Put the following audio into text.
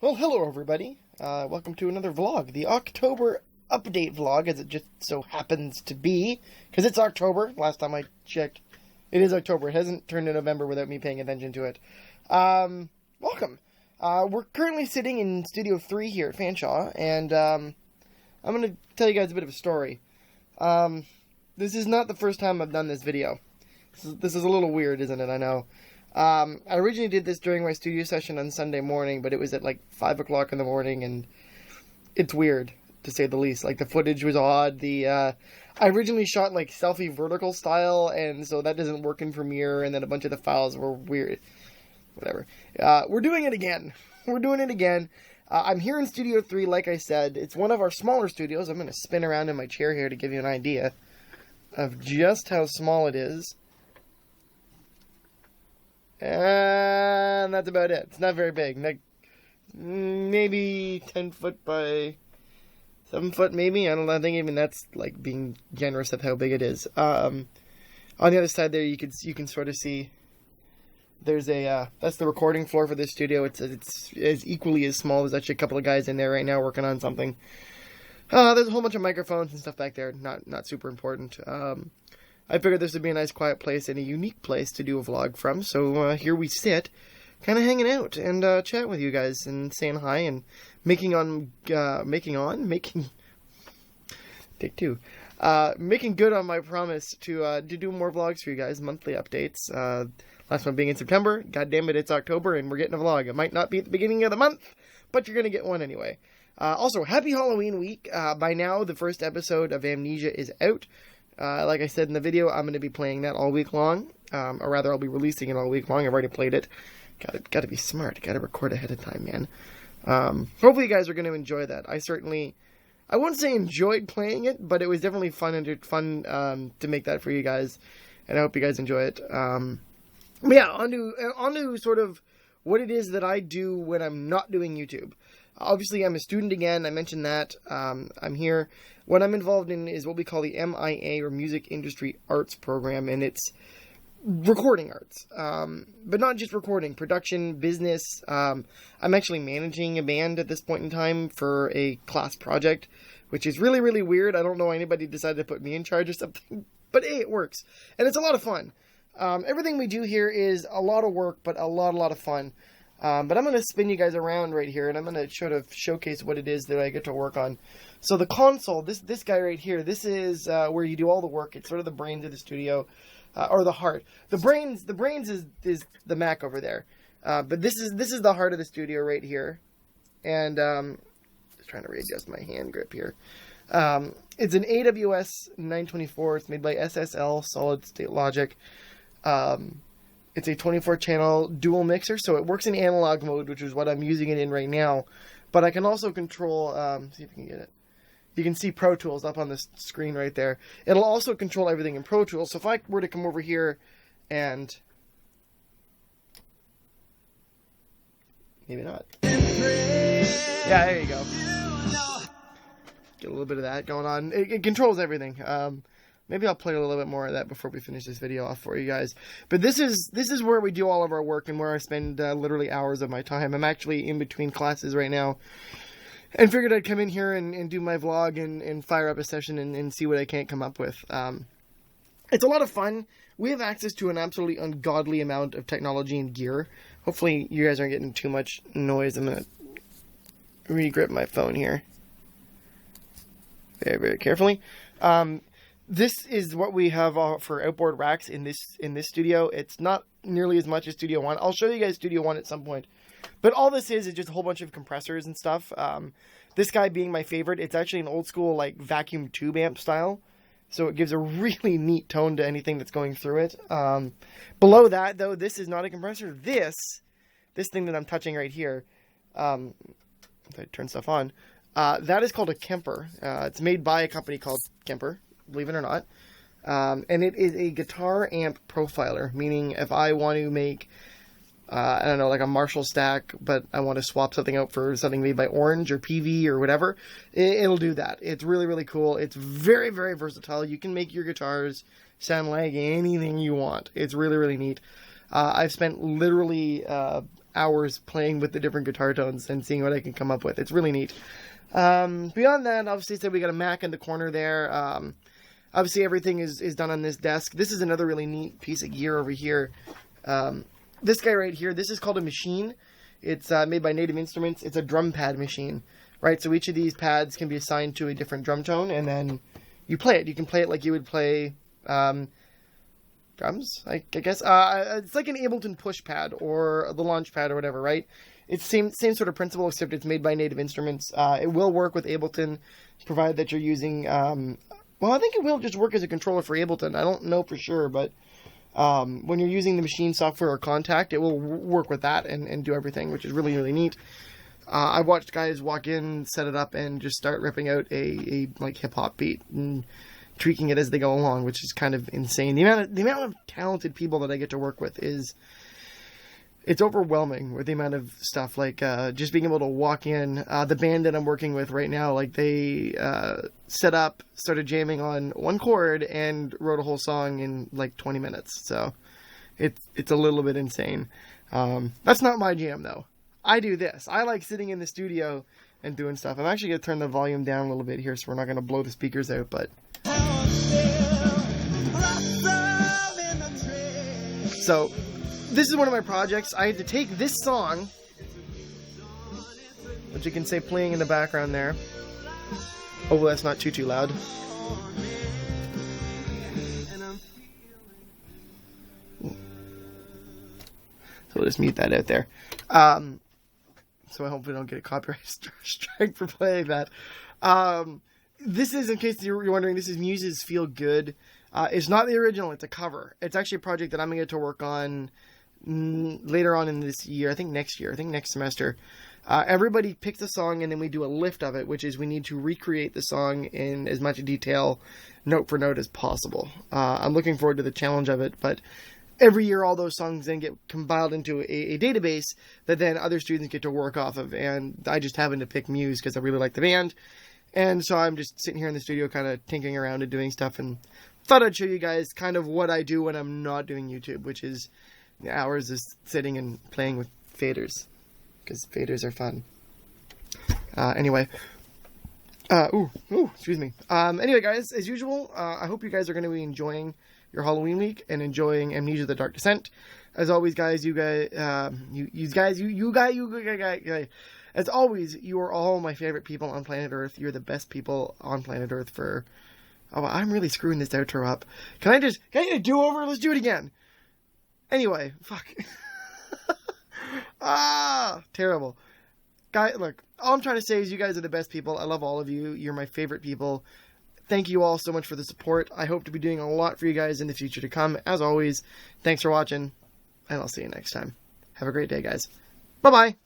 Well, hello everybody. Welcome to another vlog, the October update vlog, as it just so happens to be, because it's October. Last time I checked, it is October. It hasn't turned to November without me paying attention to it. Welcome. We're currently sitting in Studio 3 here at Fanshawe, and I'm going to tell you guys a bit of a story. This is not the first time I've done this video. This is a little weird, isn't it? I know. I originally did this during my studio session on Sunday morning, but it was at like 5 o'clock in the morning, and it's weird, to say the least. Like, the footage was odd. I originally shot like selfie vertical style, and so that doesn't work in Premiere, and then a bunch of the files were weird. Whatever. We're doing it again. We're doing it again. I'm here in Studio 3, like I said. It's one of our smaller studios. I'm going to spin around in my chair here to give you an idea of just how small it is. And that's about it. It's not very big. Like, maybe 10 foot by 7 foot, maybe. I don't know. I think even that's like being generous of how big it is. On the other side there, you can sort of see there's that's the recording floor for this studio. It's as equally as small. There's actually a couple of guys in there right now working on something. There's a whole bunch of microphones and stuff back there. Not super important. I figured this would be a nice quiet place and a unique place to do a vlog from, so here we sit, kind of hanging out and chatting with you guys and saying hi and making good on my promise to do more vlogs for you guys, monthly updates. Last one being in September. God damn it, it's October and we're getting a vlog. It might not be at the beginning of the month, but you're gonna get one anyway. Also, happy Halloween week. By now, the first episode of Amnesia is out. Like I said in the video, I'm going to be playing that all week long. Or rather, I'll be releasing it all week long. I've already played it. Gotta be smart. Gotta record ahead of time, man. Hopefully you guys are going to enjoy that. I wouldn't say enjoyed playing it, but it was definitely fun to make that for you guys. And I hope you guys enjoy it. But yeah, on to sort of what it is that I do when I'm not doing YouTube. Obviously, I'm a student again. I mentioned that. I'm here. What I'm involved in is what we call the MIA, or Music Industry Arts Program, and it's recording arts. But not just recording, production, business. I'm actually managing a band at this point in time for a class project, which is really, really weird. I don't know why anybody decided to put me in charge of something, but hey, it works. And it's a lot of fun. Everything we do here is a lot of work, but a lot of fun. But I'm going to spin you guys around right here, and I'm going to sort of showcase what it is that I get to work on. So the console, this guy right here, this is where you do all the work. It's sort of the brains of the studio, or the heart. The brains is the Mac over there. But this is the heart of the studio right here. And just trying to readjust my hand grip here. It's an AWS 924. It's made by SSL Solid State Logic. It's a 24-channel dual mixer, so it works in analog mode, which is what I'm using it in right now. But I can also control, see if you can get it. You can see Pro Tools up on the screen right there. It'll also control everything in Pro Tools. So if I were to come over here and... maybe not. Yeah, there you go. Get a little bit of that going on. It controls everything. Maybe I'll play a little bit more of that before we finish this video off for you guys. But this is where we do all of our work and where I spend literally hours of my time. I'm actually in between classes right now. And figured I'd come in here and do my vlog and fire up a session and see what I can't come up with. It's a lot of fun. We have access to an absolutely ungodly amount of technology and gear. Hopefully you guys aren't getting too much noise. I'm going to re-grip my phone here. Very, very carefully. This is what we have for outboard racks in this studio. It's not nearly as much as Studio One. I'll show you guys Studio One at some point. But all this is just a whole bunch of compressors and stuff. This guy being my favorite, it's actually an old school like vacuum tube amp style. So it gives a really neat tone to anything that's going through it. Below that, though, this is not a compressor. This thing that I'm touching right here, if I turn stuff on, that is called a Kemper. It's made by a company called Kemper, believe it or not. And it is a guitar amp profiler, meaning if I want to make, I don't know, like a Marshall stack, but I want to swap something out for something made by Orange or PV or whatever, it'll do that. It's really, really cool. It's very, very versatile. You can make your guitars sound like anything you want. It's really, really neat. I've spent literally hours playing with the different guitar tones and seeing what I can come up with. It's really neat. Beyond that, obviously, so we got a Mac in the corner there. Obviously, everything is done on this desk. This is another really neat piece of gear over here. This guy right here, this is called a machine. It's made by Native Instruments. It's a drum pad machine, right? So each of these pads can be assigned to a different drum tone, and then you play it. You can play it like you would play drums, I guess. It's like an Ableton push pad or the launch pad or whatever, right? It's same sort of principle, except it's made by Native Instruments. It will work with Ableton, provided that you're using... well, I think it will just work as a controller for Ableton. I don't know for sure, but when you're using the machine software or Contact, it will work with that and do everything, which is really, really neat. I've watched guys walk in, set it up, and just start ripping out a like hip-hop beat and tweaking it as they go along, which is kind of insane. The amount of talented people that I get to work with it's overwhelming with the amount of stuff, like just being able to walk in. The band that I'm working with right now, like they set up, started jamming on one chord, and wrote a whole song in like 20 minutes. So it's a little bit insane. That's not my jam though. I do this. I like sitting in the studio and doing stuff. I'm actually going to turn the volume down a little bit here so we're not going to blow the speakers out, but... So... this is one of my projects. I had to take this song, which you can say playing in the background there. Hopefully that's not too loud. So we'll just mute that out there. So I hope we don't get a copyright strike for playing that. This is, in case you're wondering, this is Muse's Feel Good. It's not the original, it's a cover. It's actually a project that I'm going to get to work on later on in this year, I think next semester. Everybody picks a song and then we do a lift of it, which is we need to recreate the song in as much detail, note for note, as possible. I'm looking forward to the challenge of it, but every year all those songs then get compiled into a database that then other students get to work off of, and I just happened to pick Muse because I really like the band, and so I'm just sitting here in the studio kind of tinkering around and doing stuff, and thought I'd show you guys kind of what I do when I'm not doing YouTube, which is hours of sitting and playing with faders, because faders are fun. Anyway, excuse me. Anyway, guys, as usual, I hope you guys are going to be enjoying your Halloween week and enjoying Amnesia: The Dark Descent. As always, guys, as always, you are all my favorite people on planet Earth. You're the best people on planet Earth for... Oh, I'm really screwing this outro up. Can I get a do-over? Let's do it again. Anyway, fuck. Terrible. Guys, look, all I'm trying to say is you guys are the best people. I love all of you. You're my favorite people. Thank you all so much for the support. I hope to be doing a lot for you guys in the future to come. As always, thanks for watching, and I'll see you next time. Have a great day, guys. Bye-bye.